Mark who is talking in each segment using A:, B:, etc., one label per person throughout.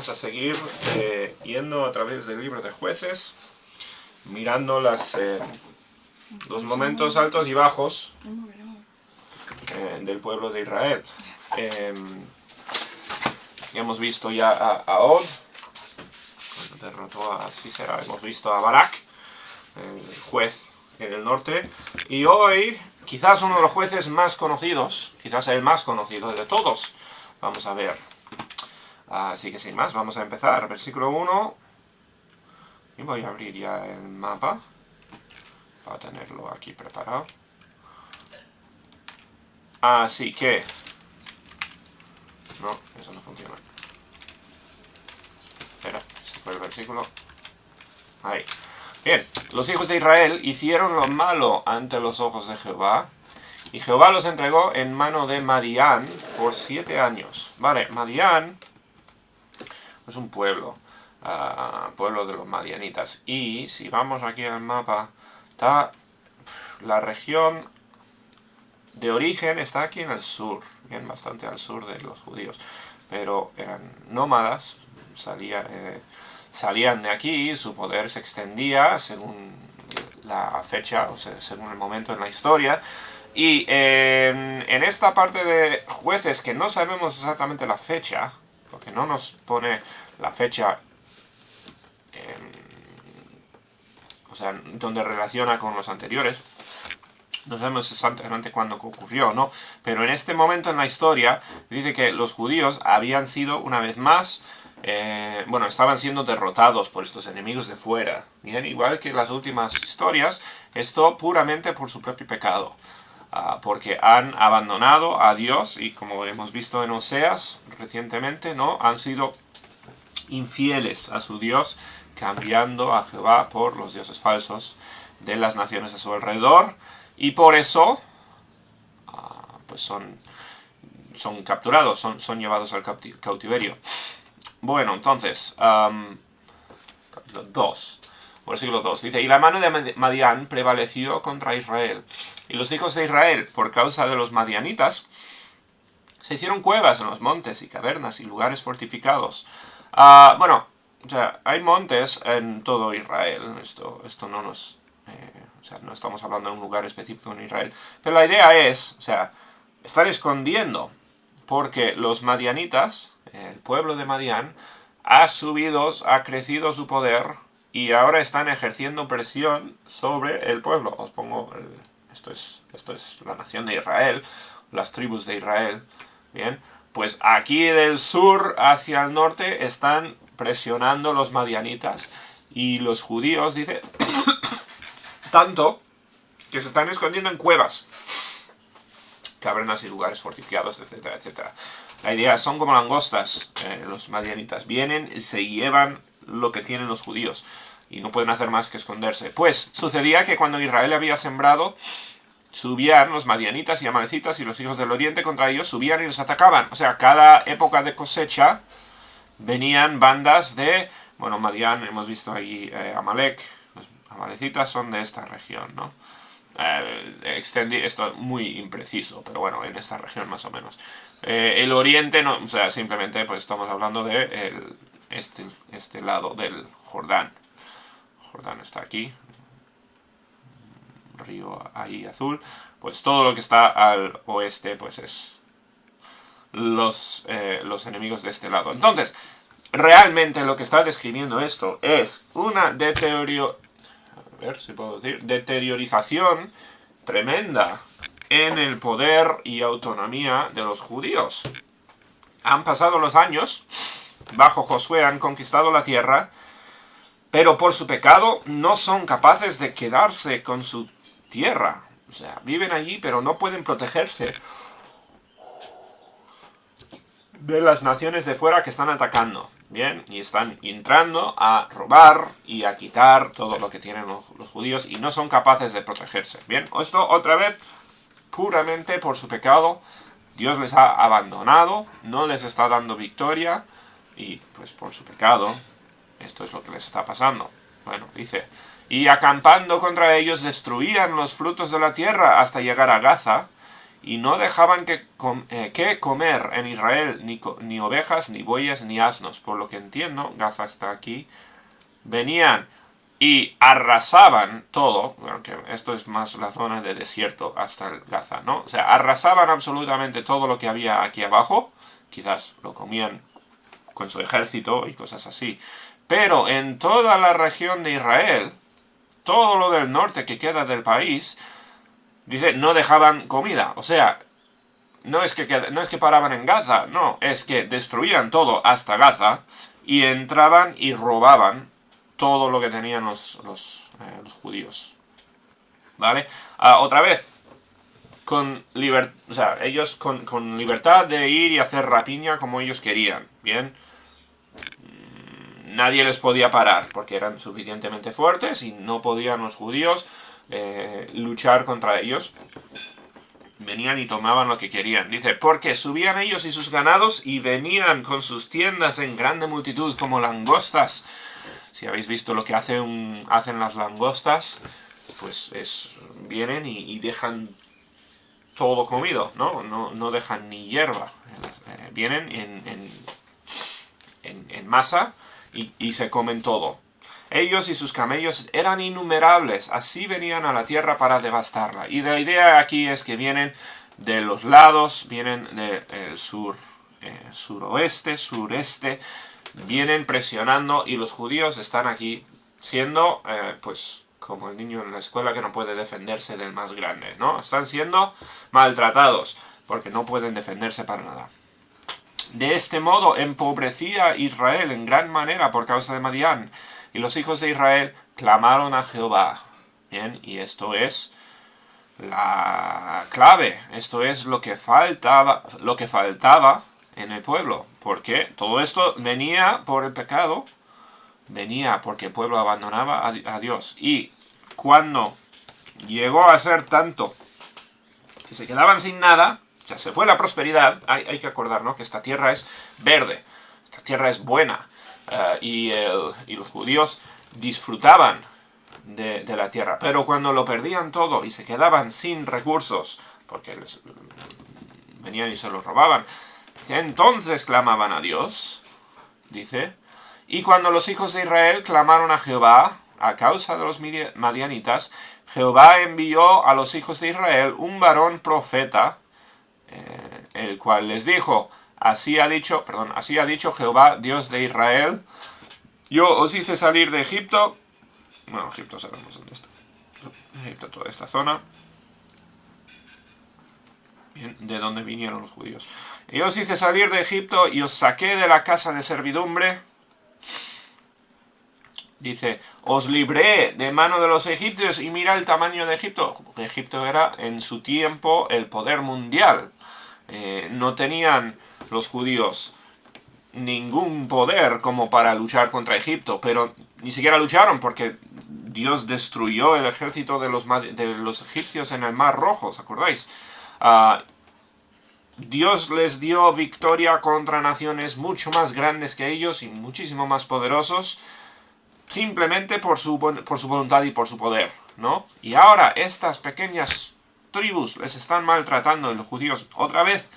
A: Vamos a seguir yendo a través del libro de Jueces, mirando los momentos altos y bajos del pueblo de Israel. Hemos visto ya a Og, cuando derrotó a Sisera. Hemos visto a Barak, el juez en el norte. Y hoy, quizás uno de los jueces más conocidos, quizás el más conocido de todos, vamos a ver. Así que sin más, vamos a empezar. Versículo 1. Y voy a abrir ya el mapa para tenerlo aquí preparado. Así que... No, eso no funciona. Espera, ese fue el versículo. Ahí. Bien, los hijos de Israel hicieron lo malo ante los ojos de Jehová, y Jehová los entregó en mano de Madián por 7 años. Vale, Madián es un pueblo, pueblo de los madianitas. Y si vamos aquí al mapa, está la región de origen, está aquí en el sur, bien, bastante al sur de los judíos. Pero eran nómadas, salían de aquí, su poder se extendía según la fecha, o sea, según el momento en la historia. Y en esta parte de Jueces, que no sabemos exactamente la fecha, porque no nos pone la fecha, o sea, donde relaciona con los anteriores, no sabemos exactamente cuándo ocurrió, ¿no? Pero en este momento en la historia dice que los judíos habían sido una vez más, estaban siendo derrotados por estos enemigos de fuera. Bien, igual que en las últimas historias, esto puramente por su propio pecado. Porque han abandonado a Dios y, como hemos visto en Oseas recientemente, ¿no? Han sido infieles a su Dios, cambiando a Jehová por los dioses falsos de las naciones a su alrededor, y por eso pues son capturados, son llevados al cautiverio. Bueno, entonces, capítulo 2. Versículo 2, dice, y la mano de Madián prevaleció contra Israel, y los hijos de Israel, por causa de los madianitas, se hicieron cuevas en los montes y cavernas y lugares fortificados. O sea, hay montes en todo Israel, esto no nos... no estamos hablando de un lugar específico en Israel, pero la idea es, o sea, estar escondiendo, porque los madianitas, el pueblo de Madián, ha crecido su poder, y ahora están ejerciendo presión sobre el pueblo. Os pongo, esto es la nación de Israel, las tribus de Israel. Bien, pues aquí del sur hacia el norte están presionando los madianitas, y los judíos, dice, tanto que se están escondiendo en cuevas, cavernas y lugares fortificados, etcétera, etcétera. La idea, son como langostas, los madianitas. Vienen y se llevan lo que tienen los judíos, y no pueden hacer más que esconderse. Pues sucedía que cuando Israel había sembrado, subían los madianitas y amalecitas y los hijos del oriente contra ellos, subían y los atacaban. O sea, cada época de cosecha venían bandas de... Bueno, Madián, hemos visto ahí Amalek, los amalecitas son de esta región, ¿no? Esto es muy impreciso, pero bueno, en esta región más o menos. El oriente, no, o sea, simplemente pues estamos hablando de este lado del Jordán. Jordán está aquí, río ahí azul, pues todo lo que está al oeste pues es los enemigos de este lado. Entonces, realmente lo que está describiendo esto es una deteriorización tremenda en el poder y autonomía de los judíos. Han pasado los años, bajo Josué han conquistado la tierra, pero por su pecado no son capaces de quedarse con su tierra. O sea, viven allí, pero no pueden protegerse de las naciones de fuera que están atacando. Bien, y están entrando a robar y a quitar todo lo que tienen los judíos, y no son capaces de protegerse. Bien, esto otra vez, puramente por su pecado, Dios les ha abandonado, no les está dando victoria, y pues por su pecado, esto es lo que les está pasando. Bueno, dice, y acampando contra ellos destruían los frutos de la tierra hasta llegar a Gaza, y no dejaban que comer en Israel ni ovejas, ni bueyes, ni asnos. Por lo que entiendo, Gaza está aquí, venían y arrasaban todo, aunque esto es más la zona de desierto hasta el Gaza, ¿no? O sea, arrasaban absolutamente todo lo que había aquí abajo, quizás lo comían con su ejército y cosas así, pero en toda la región de Israel, todo lo del norte que queda del país, dice, no dejaban comida, o sea, no es que paraban en Gaza, no, es que destruían todo hasta Gaza y entraban y robaban todo lo que tenían los judíos. ¿Vale? Otra vez, o sea, ellos con libertad de ir y hacer rapiña como ellos querían, ¿bien? Nadie les podía parar porque eran suficientemente fuertes y no podían los judíos luchar contra ellos. Venían y tomaban lo que querían. Dice, porque subían ellos y sus ganados y venían con sus tiendas en grande multitud como langostas. Si habéis visto lo que hacen las langostas, pues vienen y dejan todo comido, ¿no? No dejan ni hierba. Vienen en masa y se comen todo. Ellos y sus camellos eran innumerables, así venían a la tierra para devastarla. Y la idea aquí es que vienen de los lados, vienen del suroeste, sureste, vienen presionando y los judíos están aquí siendo, pues, como el niño en la escuela que no puede defenderse del más grande, ¿no? Están siendo maltratados porque no pueden defenderse para nada. De este modo empobrecía Israel en gran manera por causa de Madián. Y los hijos de Israel clamaron a Jehová. Bien, y esto es la clave. Esto es lo que faltaba en el pueblo. Porque todo esto venía por el pecado. Venía porque el pueblo abandonaba a Dios. Y cuando llegó a ser tanto que se quedaban sin nada, o sea, se fue la prosperidad. Hay que acordarnos que esta tierra es verde. Esta tierra es buena. Y los judíos disfrutaban de la tierra. Pero cuando lo perdían todo y se quedaban sin recursos, porque venían y se los robaban, entonces clamaban a Dios, dice. Y cuando los hijos de Israel clamaron a Jehová a causa de los madianitas, Jehová envió a los hijos de Israel un varón profeta, el cual les dijo: Así ha dicho Jehová, Dios de Israel, yo os hice salir de Egipto. Bueno, Egipto sabemos dónde está. Egipto, toda esta zona. Bien, de dónde vinieron los judíos. Yo os hice salir de Egipto y os saqué de la casa de servidumbre. Dice, os libré de mano de los egipcios y mira el tamaño de Egipto. Egipto era en su tiempo el poder mundial. No tenían los judíos ningún poder como para luchar contra Egipto, pero ni siquiera lucharon porque Dios destruyó el ejército de los egipcios en el Mar Rojo, ¿os acordáis? Dios les dio victoria contra naciones mucho más grandes que ellos y muchísimo más poderosos, simplemente por su voluntad y por su poder, ¿no? Y ahora estas pequeñas tribus les están maltratando, y los judíos otra vez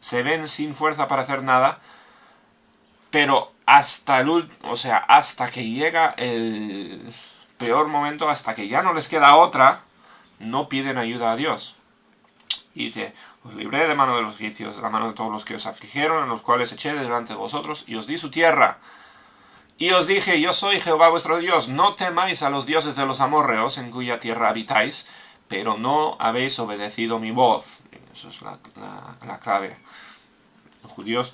A: se ven sin fuerza para hacer nada, pero hasta que llega el peor momento, hasta que ya no les queda otra, no piden ayuda a Dios. Y dice, os libré de mano de los egipcios, de la mano de todos los que os afligieron, en los cuales eché delante de vosotros, y os di su tierra. Y os dije, yo soy Jehová vuestro Dios, no temáis a los dioses de los amorreos, en cuya tierra habitáis, pero no habéis obedecido mi voz. Eso es la clave. Los judíos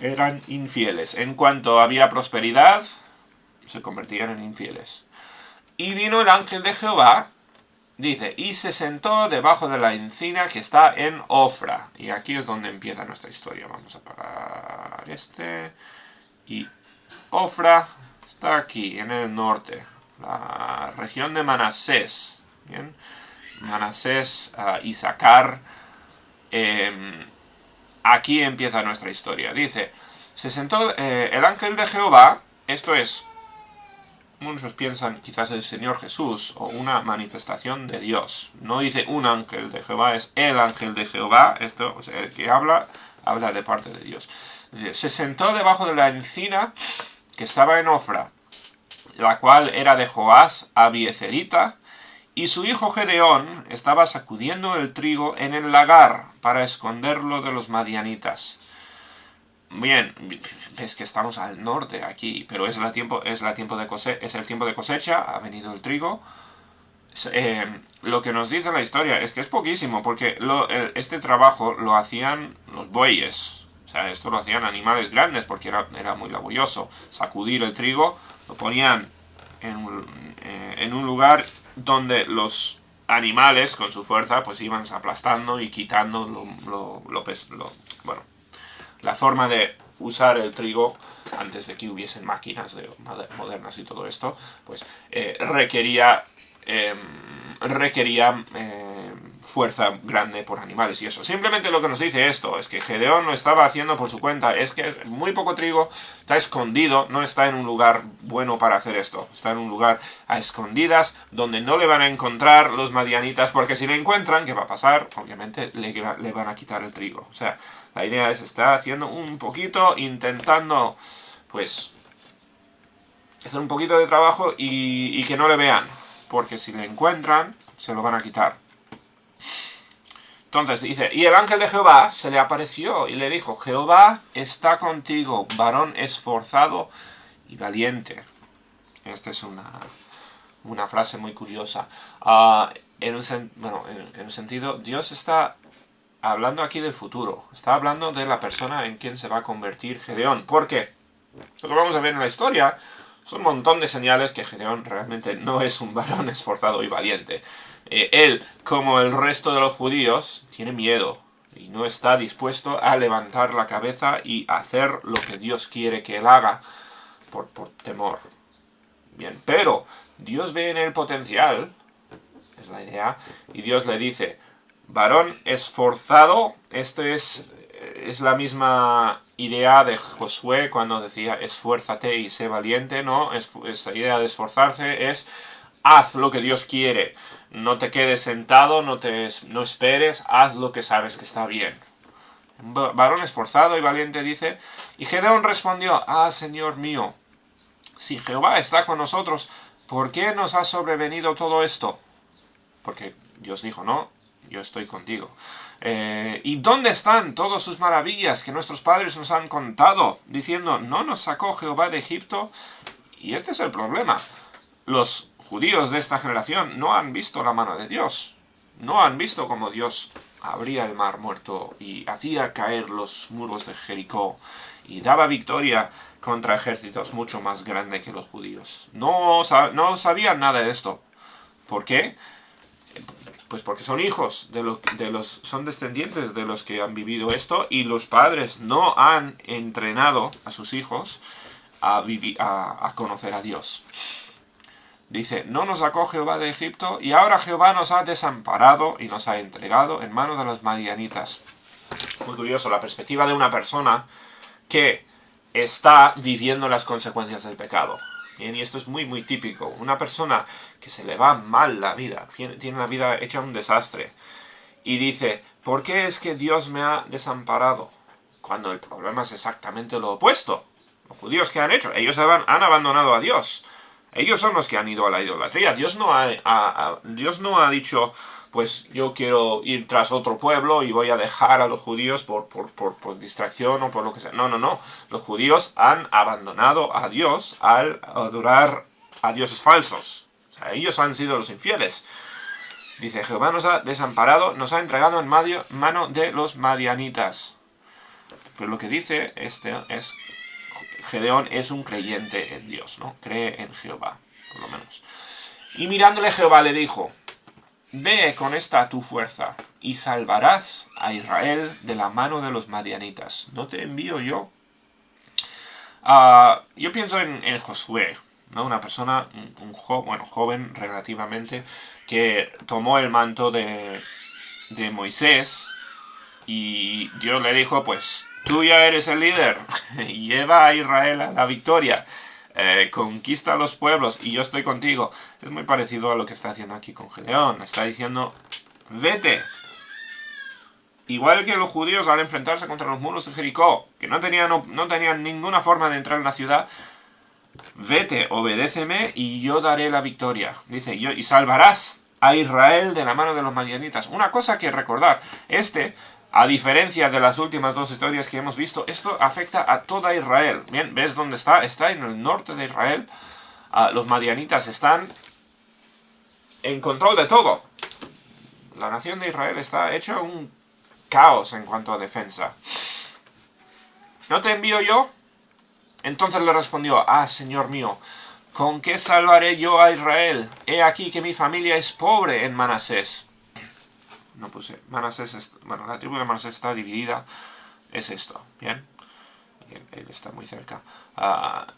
A: eran infieles. En cuanto había prosperidad, se convertían en infieles. Y vino el ángel de Jehová, dice, y se sentó debajo de la encina que está en Ofra. Y aquí es donde empieza nuestra historia. Vamos a apagar este. Y Ofra está aquí, en el norte. La región de Manasés. ¿Bien? Manasés, Isaacar. Aquí empieza nuestra historia. Dice, se sentó el ángel de Jehová, esto es muchos piensan quizás el Señor Jesús o una manifestación de Dios. No dice un ángel de Jehová, es el ángel de Jehová. Esto, o sea, el que habla de parte de Dios. Dice, se sentó debajo de la encina que estaba en Ofra, la cual era de Joás Abiezerita, y su hijo Gedeón estaba sacudiendo el trigo en el lagar para esconderlo de los madianitas. Bien, es que estamos al norte aquí, pero es el tiempo de cosecha, ha venido el trigo. Lo que nos dice la historia es que es poquísimo, porque este trabajo lo hacían los bueyes. O sea, esto lo hacían animales grandes porque era muy laborioso. Sacudir el trigo, lo ponían en un lugar donde los animales con su fuerza pues iban aplastando y quitando bueno, la forma de usar el trigo antes de que hubiesen máquinas modernas y todo esto, pues requería fuerza grande por animales y eso. Simplemente lo que nos dice esto es que Gedeón lo estaba haciendo por su cuenta, es que es muy poco trigo, está escondido, no está en un lugar bueno para hacer esto, está en un lugar a escondidas donde no le van a encontrar los madianitas, porque si le encuentran, ¿qué va a pasar? Obviamente le van a quitar el trigo. O sea, la idea es, está haciendo un poquito, intentando pues hacer un poquito de trabajo y que no le vean, porque si le encuentran se lo van a quitar. Entonces dice, y el ángel de Jehová se le apareció y le dijo, Jehová está contigo, varón esforzado y valiente. Esta es una frase muy curiosa. En un sentido, Dios está hablando aquí del futuro. Está hablando de la persona en quien se va a convertir Gedeón. ¿Por qué? Lo que vamos a ver en la historia son un montón de señales que Gedeón realmente no es un varón esforzado y valiente. Él, como el resto de los judíos, tiene miedo y no está dispuesto a levantar la cabeza y hacer lo que Dios quiere que él haga por temor. Bien, pero Dios ve en él potencial, es la idea, y Dios le dice, varón esforzado, esto es la misma idea de Josué cuando decía esfuérzate y sé valiente, ¿no? Esa idea de esforzarse es haz lo que Dios quiere, no te quedes sentado, no esperes, haz lo que sabes que está bien. Un varón esforzado y valiente dice, y Gedeón respondió, Señor mío, si Jehová está con nosotros, ¿por qué nos ha sobrevenido todo esto? Porque Dios dijo, no, yo estoy contigo. ¿Y dónde están todas sus maravillas que nuestros padres nos han contado? Diciendo, ¿no nos sacó Jehová de Egipto? Y este es el problema. Los judíos de esta generación no han visto la mano de Dios. No han visto cómo Dios abría el mar muerto y hacía caer los muros de Jericó y daba victoria contra ejércitos mucho más grandes que los judíos. No sabían nada de esto. ¿Por qué? Pues porque son hijos son descendientes de los que han vivido esto y los padres no han entrenado a sus hijos a conocer a Dios. Dice, no nos sacó Jehová de Egipto y ahora Jehová nos ha desamparado y nos ha entregado en manos de los madianitas. Muy curioso, la perspectiva de una persona que está viviendo las consecuencias del pecado. Bien, y esto es muy muy típico. Una persona que se le va mal la vida, tiene la vida hecha un desastre, y dice, ¿por qué es que Dios me ha desamparado? Cuando el problema es exactamente lo opuesto. Los judíos, ¿qué han hecho? Ellos han abandonado a Dios. Ellos son los que han ido a la idolatría. Dios no ha dicho, pues yo quiero ir tras otro pueblo y voy a dejar a los judíos por distracción o por lo que sea. No. Los judíos han abandonado a Dios al adorar a dioses falsos. O sea, ellos han sido los infieles. Dice, Jehová nos ha desamparado, nos ha entregado en mano de los madianitas. Pero lo que dice es Gedeón es un creyente en Dios, ¿no? Cree en Jehová, por lo menos. Y mirándole Jehová le dijo, ve con esta tu fuerza y salvarás a Israel de la mano de los madianitas. ¿No te envío yo? Yo pienso en Josué, ¿no? Una persona, joven relativamente, que tomó el manto de Moisés y Dios le dijo, pues tú ya eres el líder, lleva a Israel a la victoria. conquista los pueblos y yo estoy contigo. Es muy parecido a lo que está haciendo aquí con Gedeón. Está diciendo, vete. Igual que los judíos al enfrentarse contra los muros de Jericó, que no tenían ninguna forma de entrar en la ciudad, vete, obedéceme y yo daré la victoria. Dice, y salvarás a Israel de la mano de los madianitas. Una cosa que recordar, a diferencia de las últimas dos historias que hemos visto, esto afecta a toda Israel. Bien, ¿ves dónde está? Está en el norte de Israel. Los madianitas están en control de todo. La nación de Israel está hecha un caos en cuanto a defensa. ¿No te envío yo? Entonces le respondió, Señor mío, ¿con qué salvaré yo a Israel? He aquí que mi familia es pobre en Manasés. No puse, la tribu de Manasés está dividida, es esto, ¿bien? Él está muy cerca.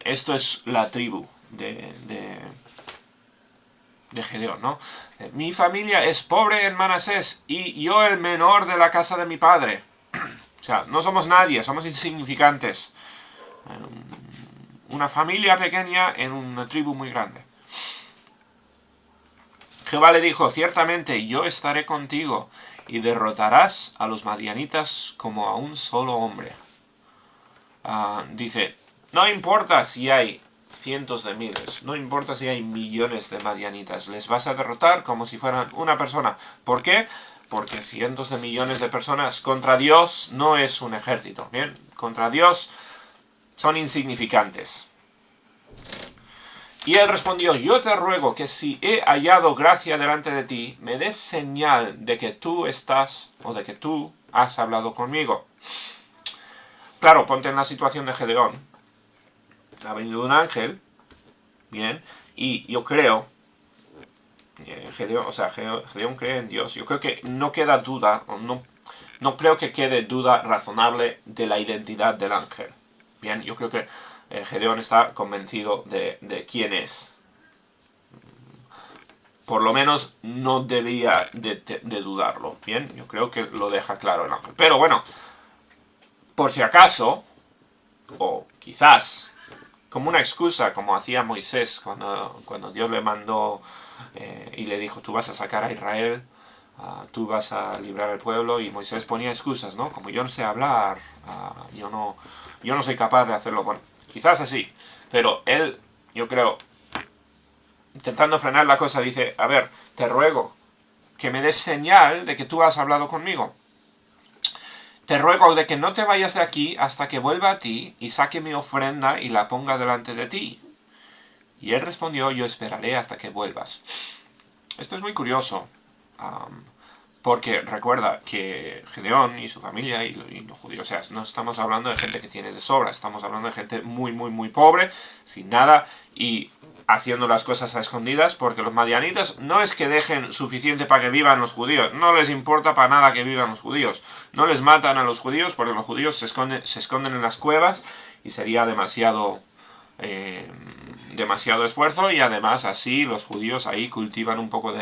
A: Esto es la tribu de Gedeón, ¿no? Mi familia es pobre en Manasés y yo el menor de la casa de mi padre. O sea, no somos nadie, somos insignificantes. Una familia pequeña en una tribu muy grande. Jehová le dijo, ciertamente yo estaré contigo y derrotarás a los madianitas como a un solo hombre. Dice, no importa si hay cientos de miles, no importa si hay millones de madianitas, les vas a derrotar como si fueran una persona. ¿Por qué? Porque cientos de millones de personas contra Dios no es un ejército, ¿bien? Contra Dios son insignificantes. Y él respondió, yo te ruego que si he hallado gracia delante de ti, me des señal de que tú estás, o de que tú has hablado conmigo. Claro, ponte en la situación de Gedeón. Ha venido un ángel, bien, y yo creo, Gedeón cree en Dios. Yo creo que no queda duda, o no creo que quede duda razonable de la identidad del ángel. Bien, yo creo que Gedeón está convencido de quién es. Por lo menos no debía de dudarlo. Bien, yo creo que lo deja claro el ángel. Pero bueno, por si acaso, o quizás, como una excusa, como hacía Moisés cuando Dios le mandó y le dijo, tú vas a sacar a Israel, tú vas a librar al pueblo, y Moisés ponía excusas, ¿no? Como yo no sé hablar, yo no soy capaz de hacerlo. Bueno, quizás así, pero él, yo creo, intentando frenar la cosa, dice, a ver, te ruego que me des señal de que tú has hablado conmigo. Te ruego de que no te vayas de aquí hasta que vuelva a ti y saque mi ofrenda y la ponga delante de ti. Y él respondió, yo esperaré hasta que vuelvas. Esto es muy curioso, porque recuerda que Gedeón y su familia y los judíos, o sea, no estamos hablando de gente que tiene de sobra, estamos hablando de gente muy, muy, muy pobre, sin nada, y haciendo las cosas a escondidas, porque los madianitas no es que dejen suficiente para que vivan los judíos, no les importa para nada que vivan los judíos, no les matan a los judíos porque los judíos se esconden en las cuevas y sería demasiado esfuerzo, y además así los judíos ahí cultivan un poco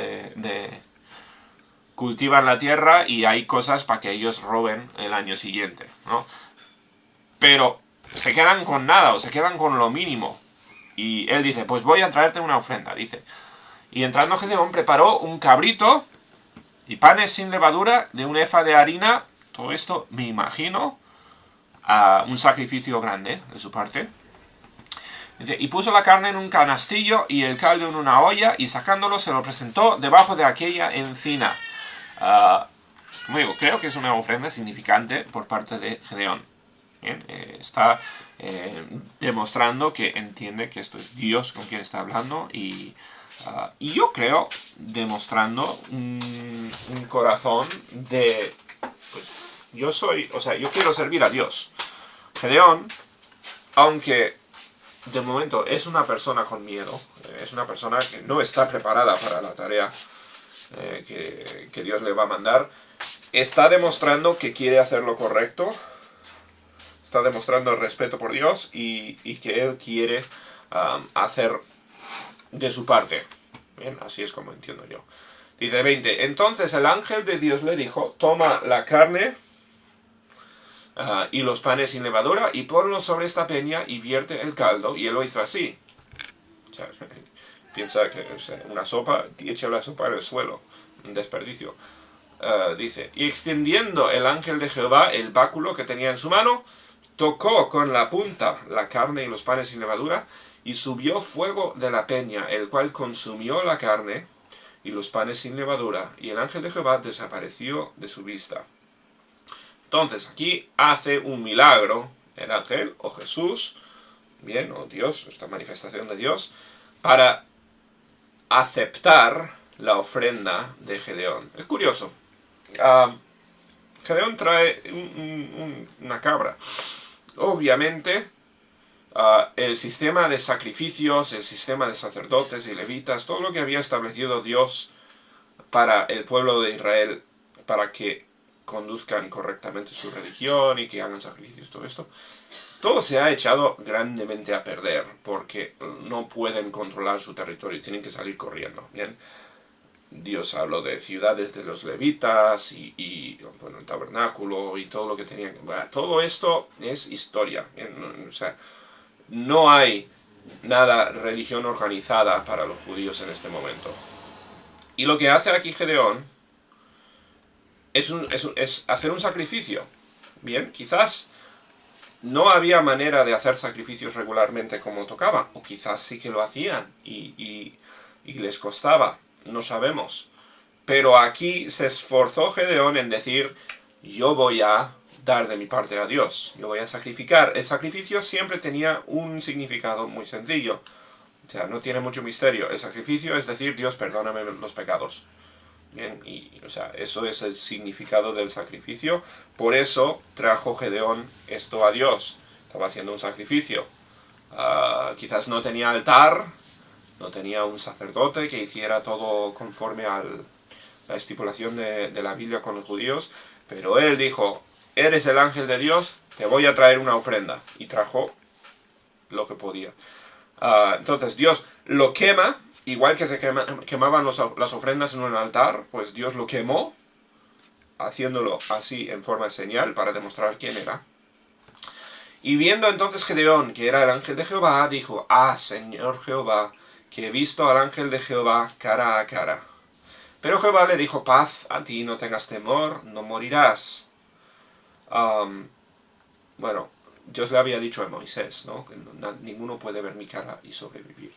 A: cultivan la tierra y hay cosas para que ellos roben el año siguiente, ¿no? Pero se quedan con nada, o se quedan con lo mínimo. Y él dice, pues voy a traerte una ofrenda, dice. Y entrando Gedeón preparó un cabrito y panes sin levadura de un efa de harina. Todo esto, me imagino, a un sacrificio grande de su parte. Dice, y puso la carne en un canastillo y el caldo en una olla, y sacándolo se lo presentó debajo de aquella encina. Como digo, creo que es una ofrenda significante por parte de Gedeón. Bien, está demostrando que entiende que esto es Dios con quien está hablando, y yo creo demostrando un corazón de, pues, yo quiero servir a Dios. Gedeón, aunque de momento es una persona con miedo, es una persona que no está preparada para la tarea que Dios le va a mandar, está demostrando que quiere hacer lo correcto, está demostrando el respeto por Dios y que él quiere hacer de su parte. Bien, así es como entiendo yo. Dice 20, entonces el ángel de Dios le dijo, toma la carne y los panes sin levadura y ponlos sobre esta peña y vierte el caldo, y él lo hizo así. O sea, piensa que una sopa, echa la sopa en el suelo, un desperdicio. Dice, y extendiendo el ángel de Jehová el báculo que tenía en su mano, tocó con la punta la carne y los panes sin levadura, y subió fuego de la peña, el cual consumió la carne y los panes sin levadura, y el ángel de Jehová desapareció de su vista. Entonces, aquí hace un milagro el ángel, o Jesús, bien, o Dios, esta manifestación de Dios, para aceptar la ofrenda de Gedeón. Es curioso. Gedeón trae una cabra. Obviamente, el sistema de sacrificios, el sistema de sacerdotes y levitas, todo lo que había establecido Dios para el pueblo de Israel, para que conduzcan correctamente su religión y que hagan sacrificios, todo se ha echado grandemente a perder, porque no pueden controlar su territorio y tienen que salir corriendo, ¿bien? Dios habló de ciudades de los levitas y bueno, el tabernáculo y todo lo que tenían. Todo esto es historia, ¿bien? O sea, no hay nada religión organizada para los judíos en este momento. Y lo que hace aquí Gedeón es hacer un sacrificio. Bien, quizás no había manera de hacer sacrificios regularmente como tocaba, o quizás sí que lo hacían y les costaba, no sabemos. Pero aquí se esforzó Gedeón en decir, yo voy a dar de mi parte a Dios, yo voy a sacrificar. El sacrificio siempre tenía un significado muy sencillo, o sea, no tiene mucho misterio. El sacrificio es decir, Dios, perdóname los pecados. Bien, y o sea, eso es el significado del sacrificio. Por eso trajo Gedeón esto a Dios. Estaba haciendo un sacrificio. Quizás no tenía altar, no tenía un sacerdote que hiciera todo conforme a la estipulación de la Biblia con los judíos, pero él dijo, eres el ángel de Dios, te voy a traer una ofrenda. Y trajo lo que podía. Entonces Dios lo quema. Igual que se quemaban las ofrendas en un altar, pues Dios lo quemó, haciéndolo así en forma de señal para demostrar quién era. Y viendo entonces Gedeón, que era el ángel de Jehová, dijo, Señor Jehová, que he visto al ángel de Jehová cara a cara. Pero Jehová le dijo, paz a ti, no tengas temor, no morirás. Bueno, Dios le había dicho a Moisés, ¿no? Que ninguno puede ver mi cara y sobrevivir.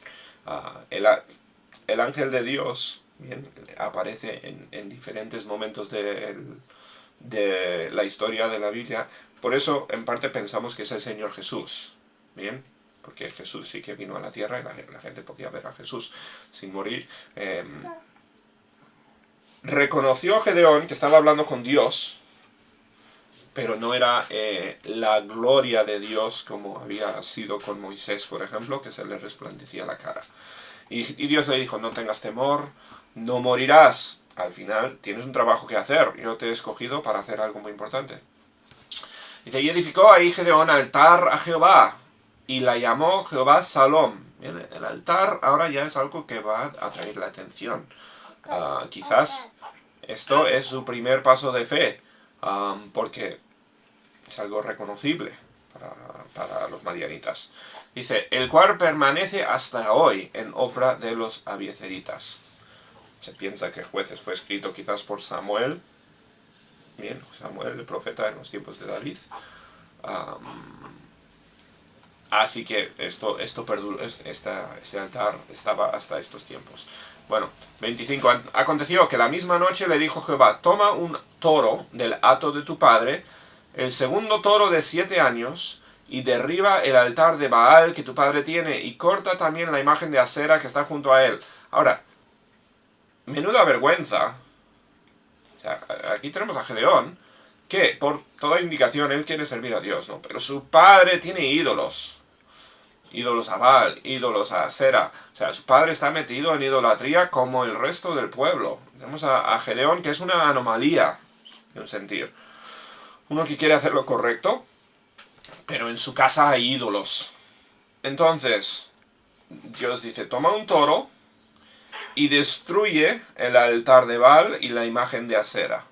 A: El ángel de Dios, bien, aparece en diferentes momentos de la historia de la Biblia. Por eso, en parte, pensamos que es el Señor Jesús, bien, porque Jesús sí que vino a la tierra y la gente podía ver a Jesús sin morir. Reconoció Gedeón que estaba hablando con Dios, pero no era la gloria de Dios como había sido con Moisés, por ejemplo, que se le resplandecía la cara. Y Dios le dijo, no tengas temor, no morirás. Al final tienes un trabajo que hacer, yo te he escogido para hacer algo muy importante. Dice, y edificó ahí Gedeón altar a Jehová, y la llamó Jehová Salom. Bien, el altar ahora ya es algo que va a atraer la atención. Quizás esto es su primer paso de fe, porque es algo reconocible para los madianitas. Dice, el cual permanece hasta hoy en Ofra de los abiezeritas. Se piensa que Jueces fue escrito quizás por Samuel. Bien, Samuel, el profeta en los tiempos de David. Así que esto perduró, este altar estaba hasta estos tiempos. Bueno, 25. Aconteció que la misma noche le dijo Jehová, toma un toro del hato de tu padre, el segundo toro de 7 años, y derriba el altar de Baal que tu padre tiene, y corta también la imagen de Asera que está junto a él. Ahora, menuda vergüenza. O sea, aquí tenemos a Gedeón, que por toda indicación él quiere servir a Dios, ¿no? Pero su padre tiene ídolos. Ídolos a Baal, ídolos a Asera. O sea, su padre está metido en idolatría como el resto del pueblo. Tenemos a Gedeón, que es una anomalía, en un sentido. Uno que quiere hacer lo correcto, pero en su casa hay ídolos. Entonces, Dios dice, toma un toro y destruye el altar de Baal y la imagen de Asera.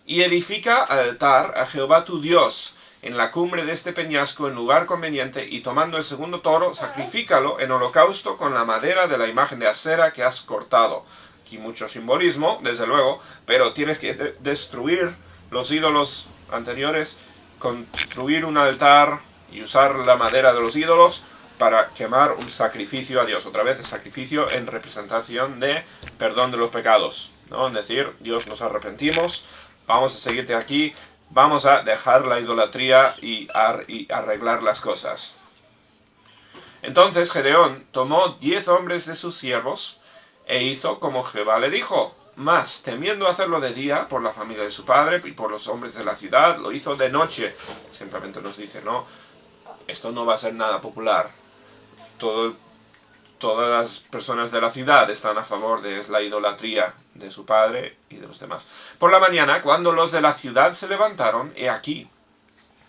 A: Y edifica altar a Jehová tu Dios en la cumbre de este peñasco en lugar conveniente, y tomando el segundo toro, sacrifícalo en holocausto con la madera de la imagen de acera que has cortado. Aquí mucho simbolismo, desde luego, pero tienes que destruir los ídolos anteriores, construir un altar y usar la madera de los ídolos para quemar un sacrificio a Dios. Otra vez, el sacrificio en representación de perdón de los pecados, ¿no? Es decir, Dios, nos arrepentimos, vamos a seguirte aquí, vamos a dejar la idolatría y arreglar las cosas. Entonces Gedeón tomó 10 hombres de sus siervos e hizo como Jehová le dijo. Mas, temiendo hacerlo de día por la familia de su padre y por los hombres de la ciudad, lo hizo de noche. Simplemente nos dice, no, esto no va a ser nada popular. Todas las personas de la ciudad están a favor de la idolatría de su padre y de los demás. Por la mañana, cuando los de la ciudad se levantaron, he aquí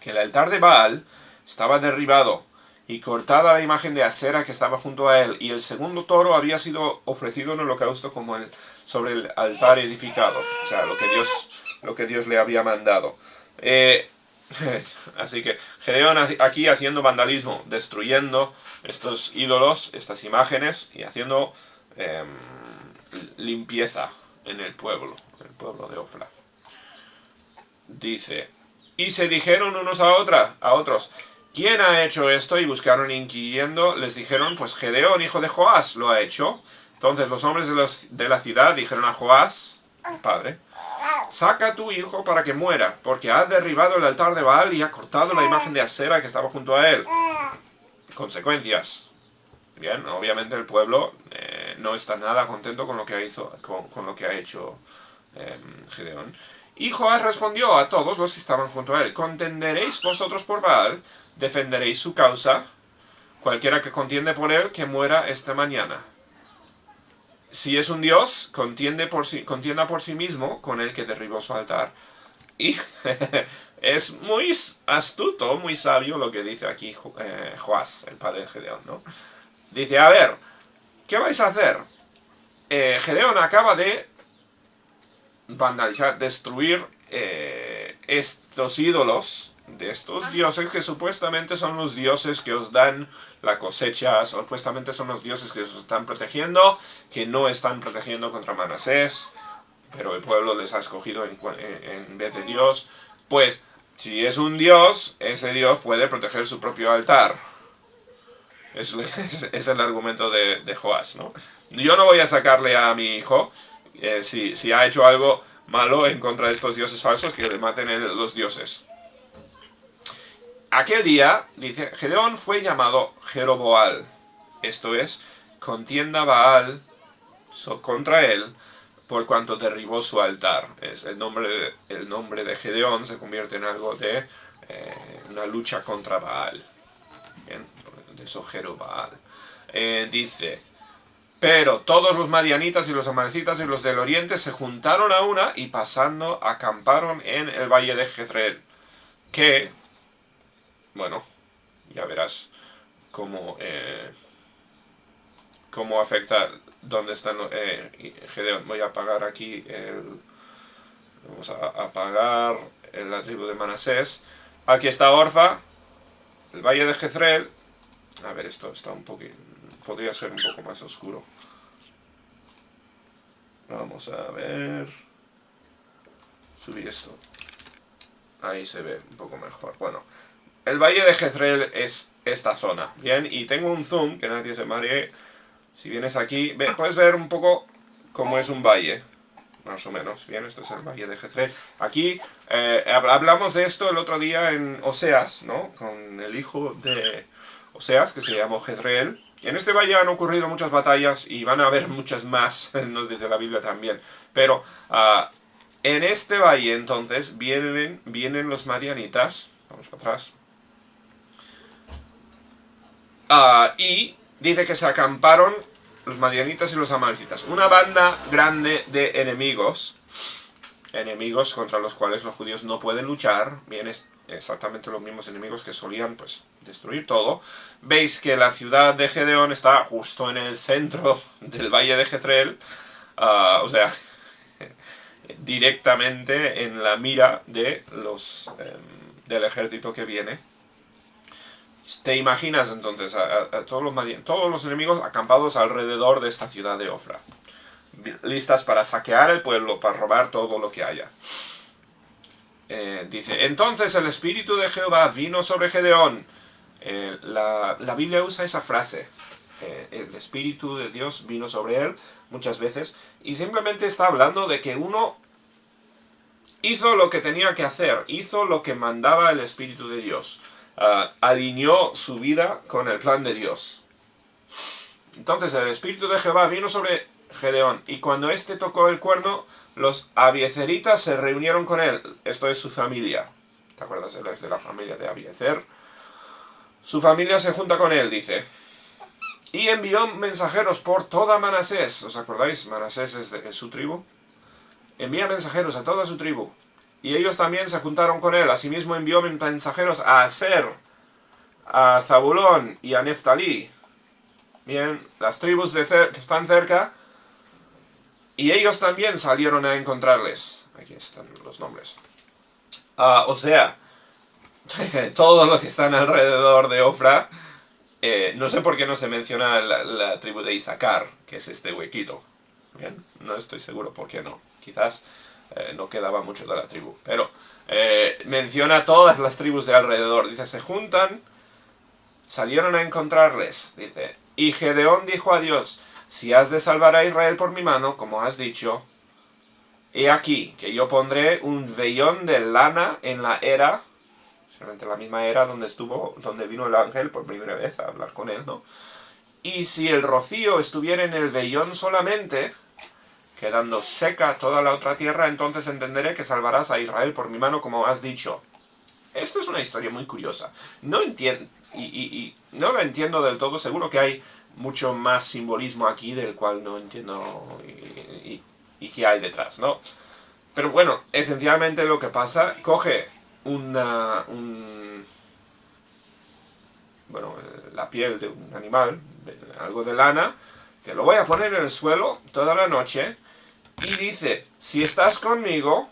A: que el altar de Baal estaba derribado y cortada la imagen de acera que estaba junto a él, y el segundo toro había sido ofrecido en holocausto como sobre el altar edificado. O sea, lo que Dios le había mandado. Así que Gedeón aquí haciendo vandalismo, destruyendo estos ídolos, estas imágenes, y haciendo limpieza en el pueblo de Ofra. Dice, y se dijeron unos a otros, ¿quién ha hecho esto? Y buscaron inquiriendo, les dijeron, pues Gedeón, hijo de Joás, lo ha hecho. Entonces los hombres de la ciudad dijeron a Joás, el padre, saca a tu hijo para que muera, porque ha derribado el altar de Baal y ha cortado la imagen de acera que estaba junto a él. Consecuencias. Bien, obviamente el pueblo no está nada contento con lo que ha hecho Gedeón. Y Joás respondió a todos los que estaban junto a él, ¿contenderéis vosotros por Baal? ¿Defenderéis su causa? Cualquiera que contiende por él, que muera esta mañana. Si es un dios, contienda por sí mismo con el que derribó su altar. Y es muy astuto, muy sabio lo que dice aquí Joás, el padre de Gedeón, ¿no? Dice, a ver, ¿qué vais a hacer? Gedeón acaba de vandalizar, destruir estos ídolos de estos dioses que supuestamente son los dioses que os dan la cosecha, supuestamente son los dioses que os están protegiendo, que no están protegiendo contra Manasés, pero el pueblo les ha escogido en vez de Dios. Pues, si es un dios, ese dios puede proteger su propio altar. Es el argumento de Joás, ¿no? Yo no voy a sacarle a mi hijo si ha hecho algo malo en contra de estos dioses falsos, que le maten los dioses. Aquel día, dice, Gedeón fue llamado Jeroboal, esto es, contienda Baal contra él, por cuanto derribó su altar. El nombre de Gedeón se convierte en algo de una lucha contra Baal. Bien, de eso Jeroboal. Dice, pero todos los madianitas y los amalecitas y los del oriente se juntaron a una y pasando acamparon en el valle de Jezreel. Que, bueno, ya verás cómo afecta dónde están Gedeón. Voy a apagar aquí vamos a apagar la tribu de Manasés. Aquí está Orfa, el valle de Jezreel. A ver, esto está un poquito, podría ser un poco más oscuro. Vamos a ver, subir esto. Ahí se ve un poco mejor. Bueno, el valle de Jezreel es esta zona, ¿bien? Y tengo un zoom, que nadie se maree. Si vienes aquí, puedes ver un poco cómo es un valle, más o menos, ¿bien? Esto es el valle de Jezreel. Aquí, hablamos de esto el otro día en Oseas, ¿no? Con el hijo de Oseas, que se llamó Jezreel. En este valle han ocurrido muchas batallas y van a haber muchas más, nos dice la Biblia también. Pero en este valle, entonces, vienen los madianitas. Vamos para atrás. Y dice que se acamparon los madianitas y los amalecitas. Una banda grande de enemigos. Enemigos contra los cuales los judíos no pueden luchar. Bien, es exactamente los mismos enemigos que solían, pues, destruir todo. Veis que la ciudad de Gedeón está justo en el centro del valle de Jezreel. O sea, directamente en la mira de los del ejército que viene. Te imaginas entonces a todos los enemigos acampados alrededor de esta ciudad de Ofra, listas para saquear el pueblo, para robar todo lo que haya. Dice, entonces el Espíritu de Jehová vino sobre Gedeón. La Biblia usa esa frase, el Espíritu de Dios vino sobre él muchas veces, y simplemente está hablando de que uno hizo lo que tenía que hacer, hizo lo que mandaba el Espíritu de Dios, alineó su vida con el plan de Dios. Entonces el Espíritu de Jehová vino sobre Gedeón, y cuando éste tocó el cuerno, los abiezeritas se reunieron con él. Esto es su familia. ¿Te acuerdas? Él es de la familia de Abiezer. Su familia se junta con él, dice. Y envió mensajeros por toda Manasés. ¿Os acordáis? Manasés es su tribu. Envía mensajeros a toda su tribu. Y ellos también se juntaron con él. Asimismo envió mensajeros a Aser, a Zabulón y a Neftalí. Bien, las tribus que están cerca. Y ellos también salieron a encontrarles. Aquí están los nombres. O sea, todos los que están alrededor de Ofra. No sé por qué no se menciona la tribu de Isaacar, que es este huequito. Bien, no estoy seguro por qué no. Quizás no quedaba mucho de la tribu. Pero menciona todas las tribus de alrededor. Dice, se juntan, salieron a encontrarles. Dice, y Gedeón dijo a Dios, si has de salvar a Israel por mi mano, como has dicho, he aquí que yo pondré un vellón de lana en la era, realmente la misma era donde vino el ángel por primera vez a hablar con él, ¿no? Y si el rocío estuviera en el vellón solamente, quedando seca toda la otra tierra, entonces entenderé que salvarás a Israel por mi mano, como has dicho. Esto es una historia muy curiosa. No entiendo, y no la entiendo del todo, seguro que hay mucho más simbolismo aquí del cual no entiendo y qué hay detrás, ¿no? Pero bueno, esencialmente lo que pasa, coge la piel de un animal, algo de lana, que lo voy a poner en el suelo toda la noche, y dice, si estás conmigo,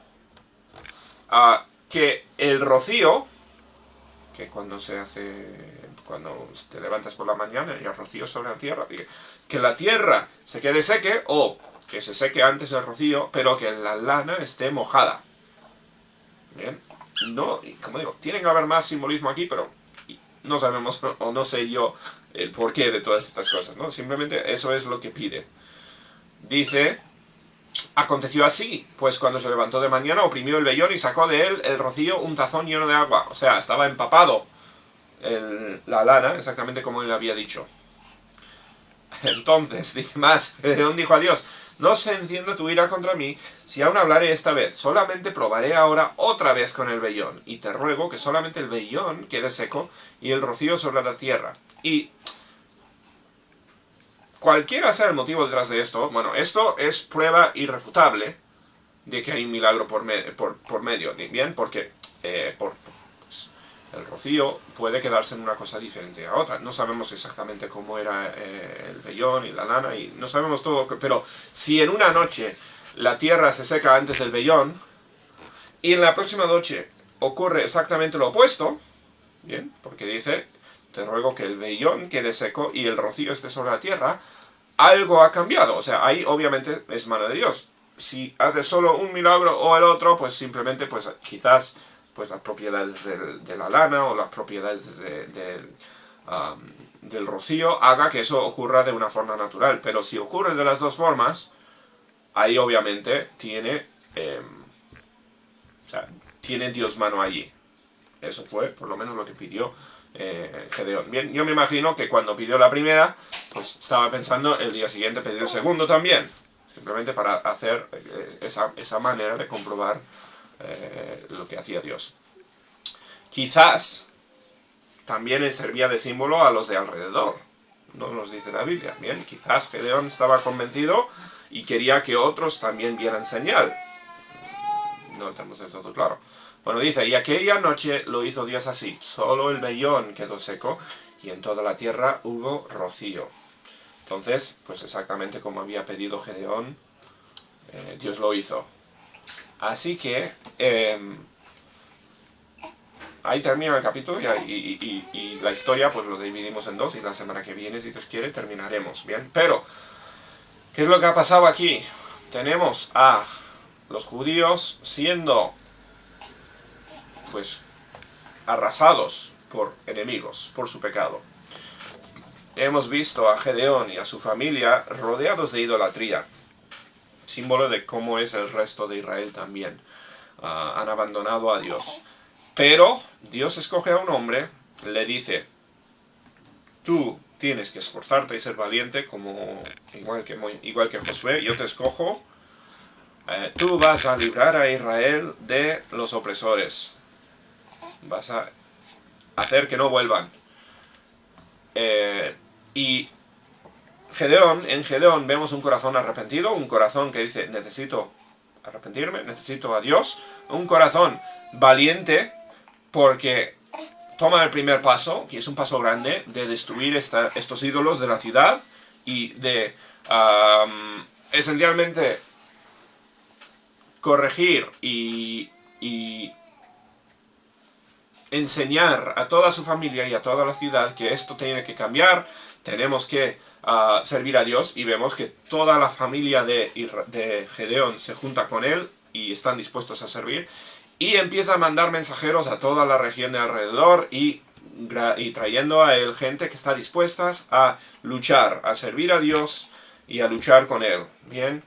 A: que el rocío, que cuando te levantas por la mañana y el rocío sobre la tierra, que la tierra se quede seque, o que se seque antes el rocío, pero que la lana esté mojada. Bien, no, y como digo, tiene que haber más simbolismo aquí, pero no sabemos, o no sé yo, el porqué de todas estas cosas, ¿no? Simplemente eso es lo que pide. Dice, aconteció así, pues cuando se levantó de mañana, oprimió el vellón y sacó de él el rocío un tazón lleno de agua. O sea, estaba empapado la lana, exactamente como él había dicho. Entonces, dice más, Gedeón dijo a Dios, no se encienda tu ira contra mí, si aún hablaré esta vez, solamente probaré ahora otra vez con el vellón, y te ruego que solamente el vellón quede seco y el rocío sobre la tierra. Y cualquiera sea el motivo detrás de esto, bueno, esto es prueba irrefutable de que hay un milagro por medio, ¿bien? Porque el rocío puede quedarse en una cosa diferente a otra. No sabemos exactamente cómo era el vellón y la lana, y no sabemos todo, pero si en una noche la tierra se seca antes del vellón, y en la próxima noche ocurre exactamente lo opuesto, ¿bien? Porque dice, te ruego que el vellón quede seco y el rocío esté sobre la tierra, algo ha cambiado. O sea, ahí obviamente es mano de Dios. Si hace solo un milagro o el otro, pues simplemente, pues quizás pues las propiedades de la lana o las propiedades del rocío haga que eso ocurra de una forma natural. Pero si ocurre de las dos formas, ahí obviamente tiene Dios mano allí. Eso fue por lo menos lo que pidió Gedeón. Bien, yo me imagino que cuando pidió la primera, pues estaba pensando el día siguiente pedir el segundo también. Simplemente para hacer esa manera de comprobar lo que hacía Dios. Quizás también servía de símbolo a los de alrededor. No nos dice la Biblia. Bien, quizás Gedeón estaba convencido y quería que otros también vieran señal. No tenemos del todo claro. Bueno, dice, y aquella noche lo hizo Dios así. Solo el vellón quedó seco y en toda la tierra hubo rocío. Entonces, pues exactamente como había pedido Gedeón, Dios lo hizo. Así que ahí termina el capítulo y la historia pues lo dividimos en dos y la semana que viene, si Dios quiere, terminaremos, ¿bien? Pero, ¿qué es lo que ha pasado aquí? Tenemos a los judíos siendo, pues, arrasados por enemigos, por su pecado. Hemos visto a Gedeón y a su familia rodeados de idolatría, símbolo de cómo es el resto de Israel también. Han abandonado a Dios. Pero Dios escoge a un hombre, le dice, tú tienes que esforzarte y ser valiente, igual que Josué, yo te escojo. Tú vas a librar a Israel de los opresores. Vas a hacer que no vuelvan. Y en Gedeón vemos un corazón arrepentido, un corazón que dice, necesito arrepentirme, necesito a Dios. Un corazón valiente porque toma el primer paso, que es un paso grande, de destruir estos ídolos de la ciudad y de esencialmente corregir y enseñar a toda su familia y a toda la ciudad que esto tiene que cambiar, tenemos que servir a Dios, y vemos que toda la familia de Gedeón se junta con él y están dispuestos a servir, y empieza a mandar mensajeros a toda la región de alrededor y trayendo a él gente que está dispuesta a luchar, a servir a Dios y a luchar con él. Bien,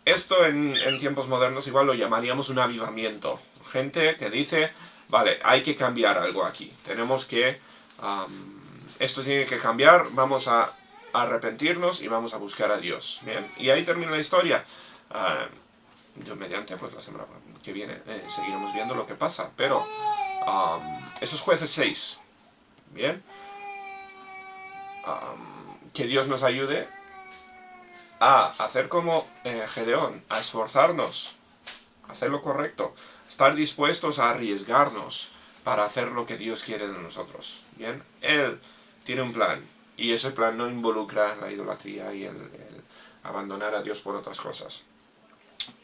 A: esto en tiempos modernos igual lo llamaríamos un avivamiento. Gente que dice, vale, hay que cambiar algo aquí. Tenemos que... esto tiene que cambiar, vamos a arrepentirnos y vamos a buscar a Dios. Bien, y ahí termina la historia. Yo mediante, pues la semana que viene seguiremos viendo lo que pasa. Pero eso es Jueces 6. Bien. Que Dios nos ayude a hacer como Gedeón, a esforzarnos, a hacer lo correcto, estar dispuestos a arriesgarnos para hacer lo que Dios quiere de nosotros. Bien, Él tiene un plan, y ese plan no involucra la idolatría y el abandonar a Dios por otras cosas.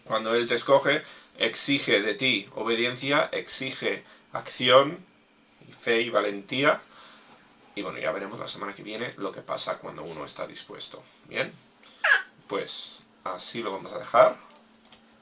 A: Cuando Él te escoge, exige de ti obediencia, exige acción, y fe y valentía. Y bueno, ya veremos la semana que viene lo que pasa cuando uno está dispuesto. Bien, pues así lo vamos a dejar.